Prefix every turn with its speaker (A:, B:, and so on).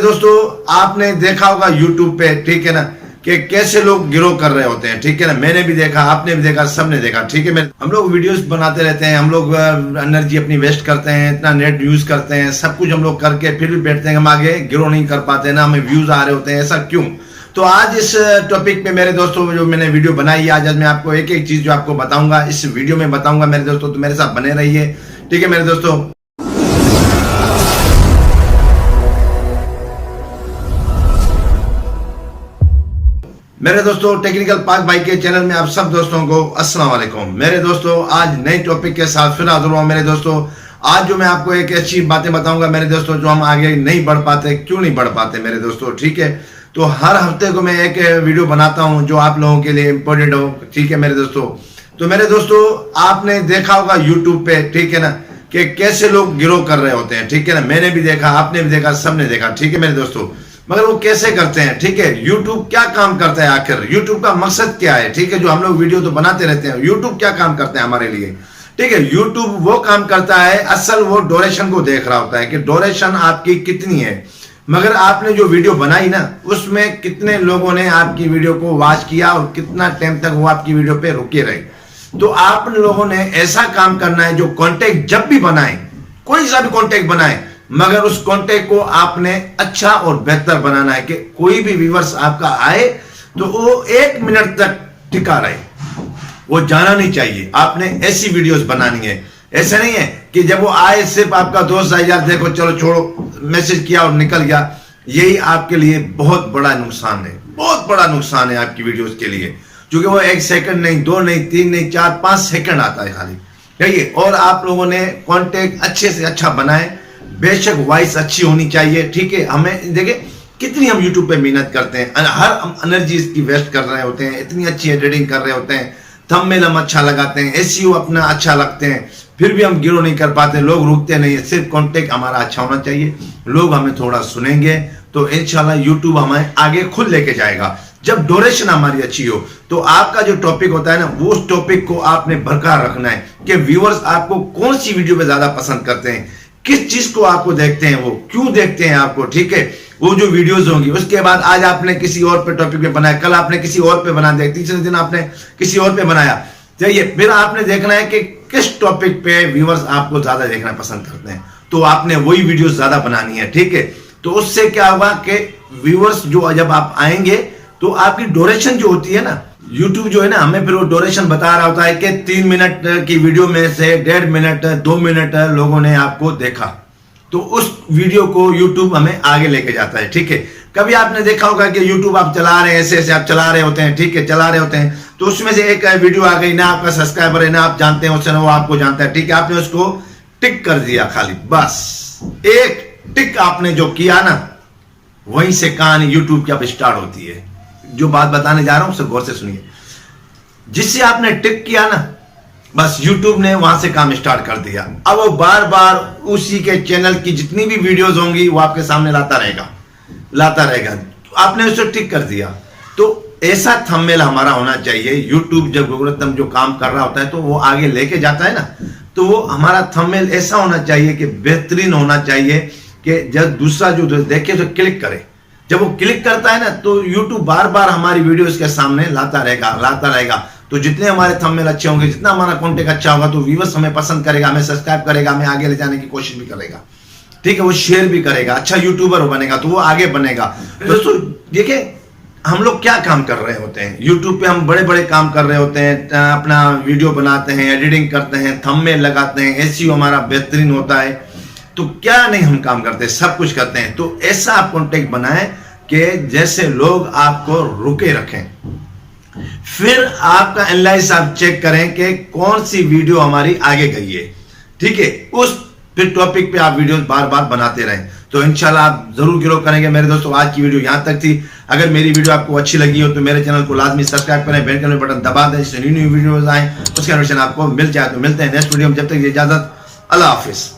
A: दोस्तों आपने देखा होगा YouTube पे, ठीक है ना, कि कैसे लोग गिरोह कर रहे होते हैं, ठीक है ना। मैंने भी देखा, आपने भी देखा, सबने देखा, ठीक है। हम लोग वीडियोस बनाते रहते हैं, हम लोग एनर्जी अपनी वेस्ट करते हैं, इतना नेट यूज करते हैं, सब कुछ हम लोग करके फिर भी बैठते हैं हम आगे गिरोह नहीं कर पाते ना, हमें व्यूज आ रहे होते हैं, ऐसा क्यों। तो आज इस टॉपिक पे मेरे दोस्तों जो मैंने वीडियो बनाई है, आज मैं आपको एक एक चीज जो आपको बताऊंगा इस वीडियो में बताऊंगा मेरे दोस्तों, तो मेरे साथ बने रहिए, ठीक है मेरे दोस्तों। मेरे दोस्तों टेक्निकल पाक भाई के चैनल में आप सब दोस्तों को अस्सलाम वालेकुम। मेरे दोस्तों आज नए टॉपिक के साथ फिर हाजिर हुआ मेरे दोस्तों। आज जो मैं आपको एक अच्छी बातें बताऊंगा मेरे दोस्तों, जो हम आगे नहीं बढ़ पाते, क्यों नहीं बढ़ पाते मेरे दोस्तों, ठीक है। तो हर हफ्ते को मैं एक वीडियो बनाता हूं जो आप लोगों के लिए इंपॉर्टेंट हो, ठीक है मेरे दोस्तों। तो मेरे दोस्तों आपने देखा होगा यूट्यूब पे, ठीक है ना, कि कैसे लोग गिरोह कर रहे होते हैं, ठीक है ना। मैंने भी देखा, आपने भी देखा, सबने देखा, ठीक है मेरे दोस्तों। मगर वो कैसे करते हैं, ठीक है। YouTube क्या काम करता है आखिर, YouTube का मकसद क्या है, ठीक है। जो हम लोग वीडियो तो बनाते रहते हैं, YouTube क्या काम करते हैं हमारे लिए, ठीक है। YouTube वो काम करता है, असल वो डोरेशन को देख रहा होता है कि डोरेशन आपकी कितनी है। मगर आपने जो वीडियो बनाई ना, उसमें कितने लोगों ने आपकी वीडियो को वॉच किया और कितना टाइम तक वो आपकी वीडियो पे रुके रहे। तो आप लोगों ने ऐसा काम करना है, जो कॉन्टेक्ट जब भी बनाए, कोई सा भी कॉन्टेक्ट बनाए, मगर उस कॉन्टेक्ट को आपने अच्छा और बेहतर बनाना है कि कोई भी व्यूअर्स आपका आए तो वो 1 मिनट तक टिका रहे, वो जाना नहीं चाहिए। आपने ऐसी वीडियोस बनानी है। ऐसा नहीं है कि जब वो आए सिर्फ आपका दोस्त आए, यार देखो चलो छोड़ो, मैसेज किया और निकल गया। यही आपके लिए बहुत बड़ा नुकसान है, बहुत बड़ा नुकसान है आपकी वीडियोस के लिए, क्योंकि वो 1 सेकंड नहीं, 2 नहीं, 3 नहीं, 4, 5 सेकंड आता है खाली, ठीक। और आप लोगों ने कॉन्टेक्ट अच्छे से अच्छा बनाए, बेशक वॉइस अच्छी होनी चाहिए, ठीक है। हमें देखिए कितनी हम YouTube पे मेहनत करते हैं, हर एनर्जी इसकी वेस्ट कर रहे होते हैं, इतनी अच्छी एडिटिंग कर रहे होते हैं, थंबनेल हम अच्छा लगाते हैं, SEO अपना अच्छा लगते हैं, फिर भी हम गिरोह नहीं कर पाते, लोग रुकते नहीं है। सिर्फ कॉन्टेक्ट हमारा अच्छा होना चाहिए, लोग हमें थोड़ा सुनेंगे तो इंशाल्लाह YouTube हमें आगे खुद लेके जाएगा। जब डोरेशन हमारी अच्छी हो तो आपका जो टॉपिक होता है ना, वो उस टॉपिक को आपने बरकरार रखना है कि व्यूअर्स आपको कौन सी वीडियो पे ज्यादा पसंद करते हैं, किस चीज को आपको देखते हैं, वो क्यों देखते हैं आपको, ठीक है। वो जो वीडियोस होंगी, उसके बाद आज आपने किसी और पे टॉपिक पे बनाया, कल आपने किसी और पे बना दिया, तीसरे दिन आपने किसी और पे बनाया, चाहिए। फिर आपने देखना है कि किस टॉपिक पे व्यूअर्स आपको ज्यादा देखना पसंद करते हैं, तो आपने वही वीडियोस ज्यादा बनानी है, ठीक है। तो उससे क्या होगा कि व्यूअर्स जो जब आप आएंगे तो आपकी ड्यूरेशन जो होती है ना, YouTube जो है ना, हमें फिर वो ड्यूरेशन बता रहा होता है कि 3 मिनट की वीडियो में से 1.5 मिनट 2 मिनट लोगों ने आपको देखा, तो उस वीडियो को YouTube हमें आगे लेके जाता है, ठीक है। कभी आपने देखा होगा कि YouTube आप चला रहे हैं, ऐसे ऐसे आप चला रहे होते हैं, ठीक है, चला रहे होते हैं, तो उसमें से एक वीडियो आ गई ना, आपका सब्सक्राइबर है ना, आप जानते हैं उससे ना, वो आपको जानता है, ठीक है। आपने उसको टिक कर दिया, खाली बस एक टिक आपने जो किया ना, वहीं से कहानी YouTube की अब स्टार्ट होती है। जो बात बताने जा रहा हूं उसे गौर से सुनिए। जिससे आपने टिक किया ना, बस YouTube ने वहां से काम स्टार्ट कर दिया। अब वो बार बार उसी के चैनल की जितनी भी वीडियोस होंगी वो आपके सामने लाता रहेगा। आपने उसे टिक कर दिया, तो ऐसा थंबनेल हमारा होना चाहिए। YouTube जब एल्गोरिथम जो काम कर रहा होता है तो वो आगे लेके जाता है ना, तो वो हमारा थंबनेल ऐसा होना चाहिए कि बेहतरीन होना चाहिए कि जब दूसरा जो देखे तो क्लिक करे। जब वो क्लिक करता है ना, तो YouTube बार बार हमारी वीडियोस के सामने लाता रहेगा। तो जितने हमारे थंबनेल अच्छे होंगे, जितना हमारा कंटेंट अच्छा होगा, तो व्यूअर्स हमें पसंद करेगा, हमें सब्सक्राइब करेगा, हमें आगे ले जाने की कोशिश भी करेगा, ठीक है। वो शेयर भी करेगा, अच्छा यूट्यूबर बनेगा तो वो आगे बनेगा। दोस्तों देखिए हम लोग क्या काम कर रहे होते हैं YouTube पे, हम बड़े बड़े काम कर रहे होते हैं, अपना वीडियो बनाते हैं, एडिटिंग करते हैं, थंबनेल लगाते हैं, SEO हमारा बेहतरीन होता है, तो क्या नहीं हम काम करते, सब कुछ करते हैं। तो ऐसा आप कॉन्टेक्ट बनाएं कि जैसे लोग आपको रुके रखें। फिर आपका एनालाइज आप चेक करें कि कौन सी वीडियो हमारी आगे गई है, ठीक है। उस फिर टॉपिक पे आप वीडियोस बार बार बनाते रहें, तो इंशाल्लाह आप जरूर गिरोह करेंगे मेरे दोस्तों। आज की वीडियो यहां तक थी। अगर मेरी वीडियो आपको अच्छी लगी हो तो मेरे चैनल को लाजमी सब्सक्राइब करें, बेल आइकन बटन दबा दें, जिससे न्यू वीडियोस आए उसके नोटिफिकेशन आपको मिल जाए। तो मिलते हैं नेक्स्ट वीडियो में, जब तक इजाजत, अल्लाह हाफिज।